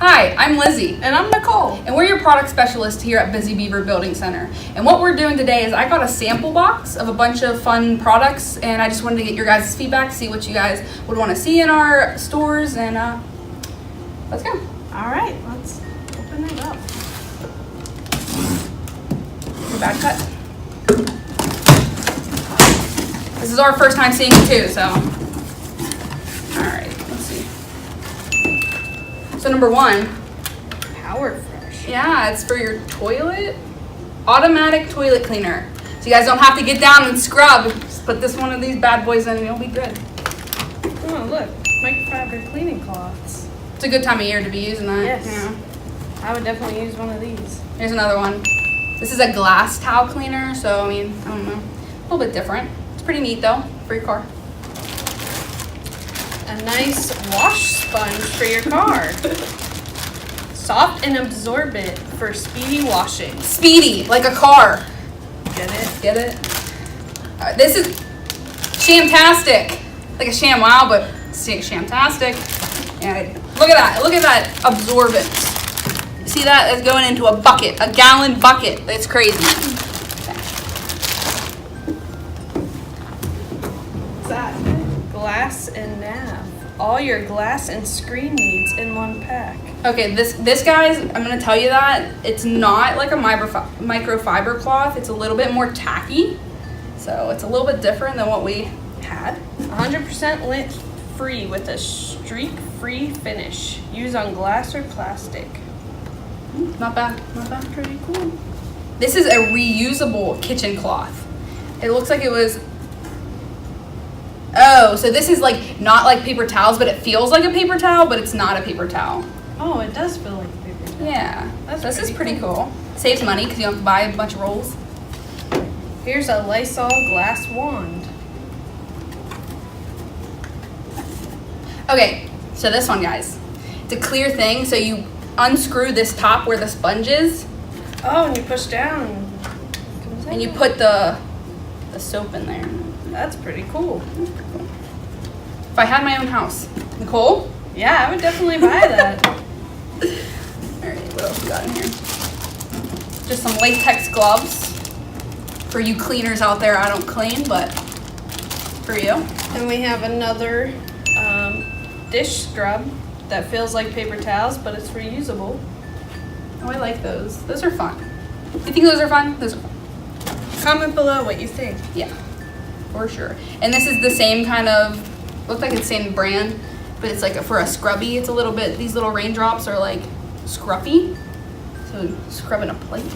Hi, I'm Lizzy. And I'm Nicole. And we're your product specialists here at Busy Beaver Building Center. And what we're doing today is I got a sample box of a bunch of fun products, and I just wanted to get your guys' feedback, see what you guys would want to see in our stores, and let's go. All right, let's open it up. Your bad cut. This is our first time seeing it too, so. All right, let's see. So number one. Power Fresh. Yeah, it's for your toilet. Automatic toilet cleaner. So you guys don't have to get down and scrub. Just put this one of these bad boys in and you'll be good. Oh, look. Microfiber cleaning cloths. It's a good time of year to be using that. Yes. Yeah. I would definitely use one of these. Here's another one. This is a glass towel cleaner, so I don't know. A little bit different. It's pretty neat though, for your car. A nice wash sponge for your car. Soft and absorbent for speedy washing. Speedy, like a car. Get it? Get it? This is shamtastic. Like a ShamWow, but shamtastic. And look at that. Look at that absorbent. You see that? It's going into a bucket, a gallon bucket. It's crazy. What's that? Glass and nav. All your glass and screen needs in one pack. Okay, this guys, I'm gonna tell you that it's not like a microfiber cloth. It's a little bit more tacky, so it's a little bit different than what we had. 100% lint free with a streak-free finish. Use on glass or plastic. Not bad, not bad. Pretty cool. This is a reusable kitchen cloth. It looks like it was. Oh, so this is like not like paper towels, but it feels like a paper towel, but it's not a paper towel. Oh, it does feel like a paper towel. Yeah, this is pretty cool. cool. Saves money because you don't have to buy a bunch of rolls. Here's a Lysol glass wand. Okay, so this one, guys, it's a clear thing. So you unscrew this top where the sponge is, Oh, and you push down. and you put the soap in there. That's pretty cool. If I had my own house, Nicole. Yeah, I would definitely buy that. All right, what else we got in here? Just some latex gloves for you cleaners out there. I don't clean, but for you. And we have another dish scrub that feels like paper towels, but it's reusable. Oh, I like those. Those are fun. You think those are fun? Those are fun. Comment below what you think. Yeah, for sure. And this is the same kind of, looks like it's the same brand, but it's like for a scrubby. It's a little bit, these little raindrops are like scruffy. So scrub in a plate.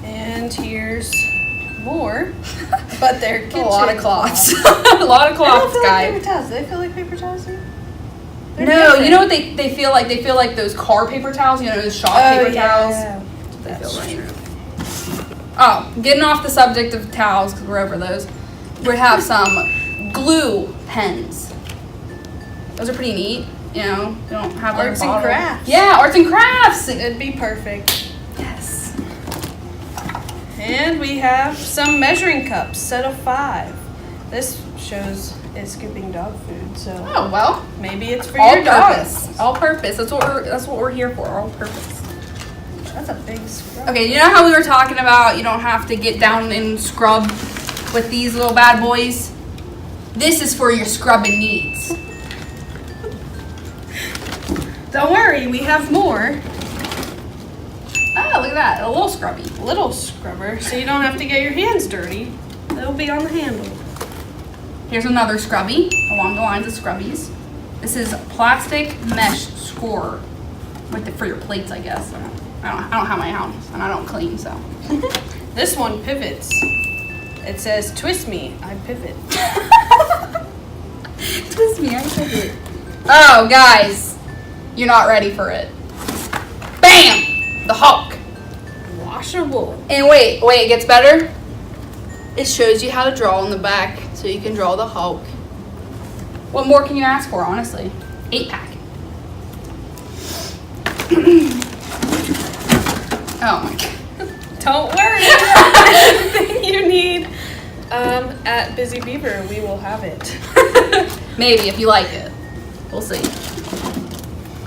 And here's more, but they're kitchen A lot of cloths. A lot of cloths, guys. guys. Paper towels. Do they feel like paper towels to you? They're No, different. you know what they feel like? They feel like those car paper towels, you know, those shop paper towels. They That's feel true. Oh, getting off the subject of towels, because we're over those. We have some glue pens. Those are pretty neat. You know, you don't have like Arts a and bottle. crafts. Yeah, arts and crafts. It'd be perfect. Yes. And we have some measuring cups, set of 5. This shows it's scooping dog food, so Oh well. maybe it's for All your purpose. dogs. All purpose. That's what we're here for. All purpose. That's a big scrub. Okay, you know how we were talking about you don't have to get down and scrub with these little bad boys? This is for your scrubbing needs. Don't worry, we have more. Oh, look at that. A little scrubby. Little scrubber, so you don't have to get your hands dirty. They'll be on the handle. Here's another scrubby along the lines of scrubbies. This is plastic mesh scorer for your plates, I guess. I don't have my house and I don't clean, so. This one pivots. It says, twist me, I pivot. Twist me, I pivot. Oh, guys, you're not ready for it. Bam! The Hulk. Washable. And wait, it gets better. It shows you how to draw on the back, so you can draw the Hulk. What more can you ask for, honestly? 8-pack. Oh my god. Don't worry. Anything you need at Busy Beaver, we will have it. Maybe if you like it. We'll see.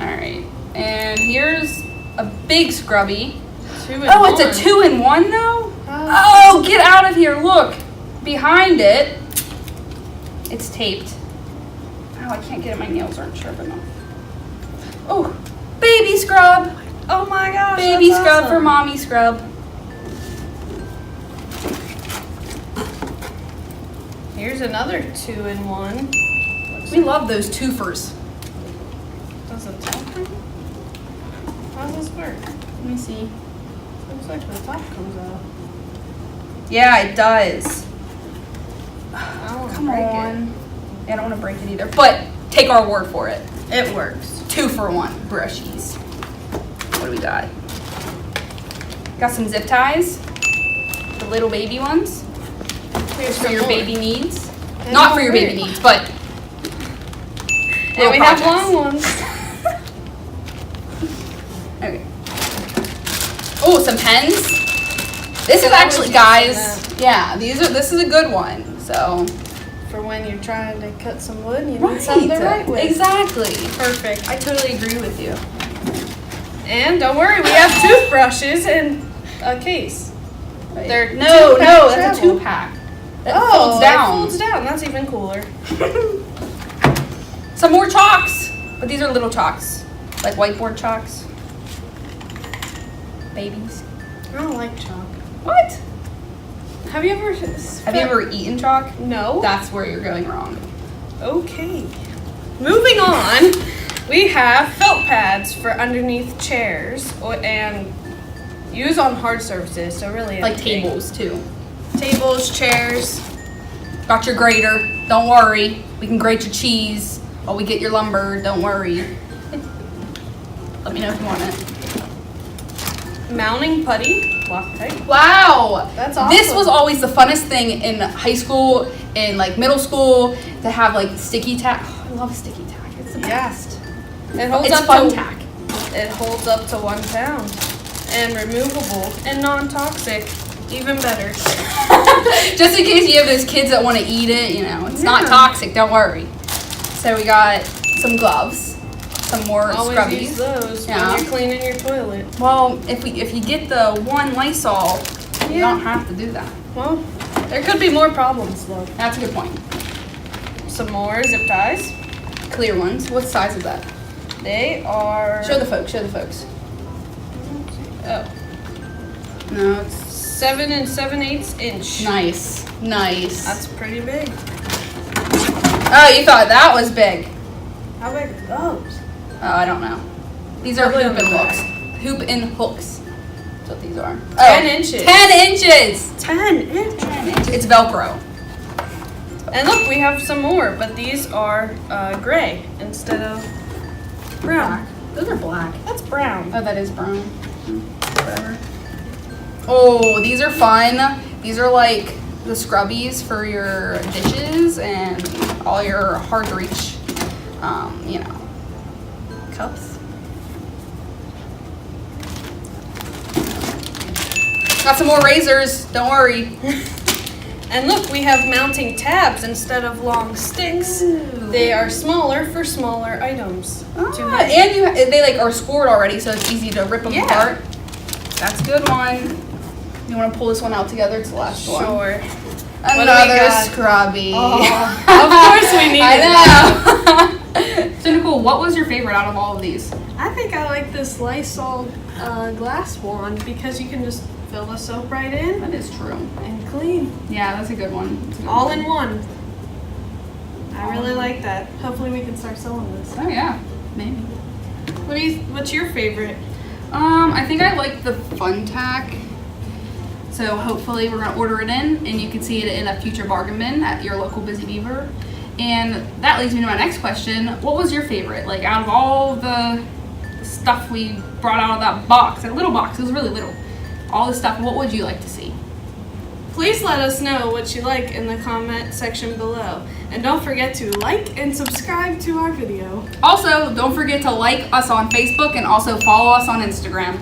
Alright. And here's a big scrubby. 2 in Oh, one. it's a 2-in-1 though? Oh, get out of here. Look. Behind it. It's taped. Oh, I can't get it. My nails aren't sharp enough. Oh, baby scrub. Oh my gosh. Baby that's scrub awesome. for mommy scrub. Here's another 2-in-1. We love those twofers. Does it top me? How does this work? Let me see. Looks like the top comes out. Yeah, it does. I don't wanna Come break on. I don't want to break it either. But take our word for it. It works. 2-for-1 brushies. What do we got? Got some zip ties. The little baby ones. Here's For some your more. baby needs. And Not more for your baby weird. needs, but. And little we have projects. long ones. Okay. Oh, some pens. This is Can always actually, use guys. Yeah, this is a good one. So. For when you're trying to cut some wood, you Right. need something to write with. Exactly. Perfect. I totally agree with you. And don't worry, we have toothbrushes in a case. Right. They're No, two-pack that's a travel. 2-pack. That Oh, folds down. It folds down. That's even cooler. Some more chalks, but these are little chalks, like whiteboard chalks. Babies. I don't like chalk. What? Have you ever? Have you ever eaten chalk? No. That's where you're going wrong. Okay. Moving on, we have felt pads for underneath chairs and use on hard surfaces. So really, Like anything. tables too. Tables, chairs. Got your grater. Don't worry. We can grate your cheese while we get your lumber. Don't worry. Let me know if you want it. Mounting putty. Loctite. Wow. That's awesome. This was always the funnest thing in high school, in like middle school, to have like sticky tack. Oh, I love sticky tack. It's the Yeah. best. It holds It's up fun to tack. It holds up to 1 pound and removable and non-toxic. Even better. Just in case you have those kids that want to eat it, you know, it's not Yeah. toxic. Don't worry. So we got some gloves, some more Always scrubbies. use those Yeah. when you're cleaning your toilet. Well, if you get the one Lysol, you Yeah. don't have to do that. Well, there could be more problems though. That's a good point. Some more zip ties. Clear ones. What size is that? They are. Show the folks. Show the folks. Oh, No, it's 7 7/8 inch. nice. Nice. That's pretty big. Oh, you thought that was big. How big are those? Oh, I don't know. These are Probably hoop on and the hooks. back. Hoop and hooks. That's what these are. 10 inches. 10 inches. 10 inch. 10 inches. It's Velcro. And look, we have some more, but these are gray instead of brown. Those are black. That's brown. Oh, that is brown. Whatever. Oh, these are fun. These are like the scrubbies for your dishes and all your hard to reach, you know, cups. Got some more razors. Don't worry. And look, we have mounting tabs instead of long sticks. They are smaller for smaller items. to Ah, have. and they like are scored already, so it's easy to rip them Yeah. apart. That's a good one. You want to pull this one out together? It's the last one. Sure. Another got? scrubby. Of course we needed I know. So Nicole, what was your favorite out of all of these? I think I like this Lysol glass wand because you can just fill the soap right in That is true. and clean. Yeah, that's a good one. That's a good All one. in one. I really like that. Hopefully we can start selling this. Oh yeah, maybe. What's your favorite? I think I like the Fun Tack. So hopefully we're gonna order it in, and you can see it in a future bargain bin at your local Busy Beaver. And that leads me to my next question: what was your favorite? Like out of all the stuff we brought out of that box, that little box, it was really little. All the stuff. What would you like to see? Please let us know what you like in the comment section below. And don't forget to like and subscribe to our video. Also, don't forget to like us on Facebook and also follow us on Instagram.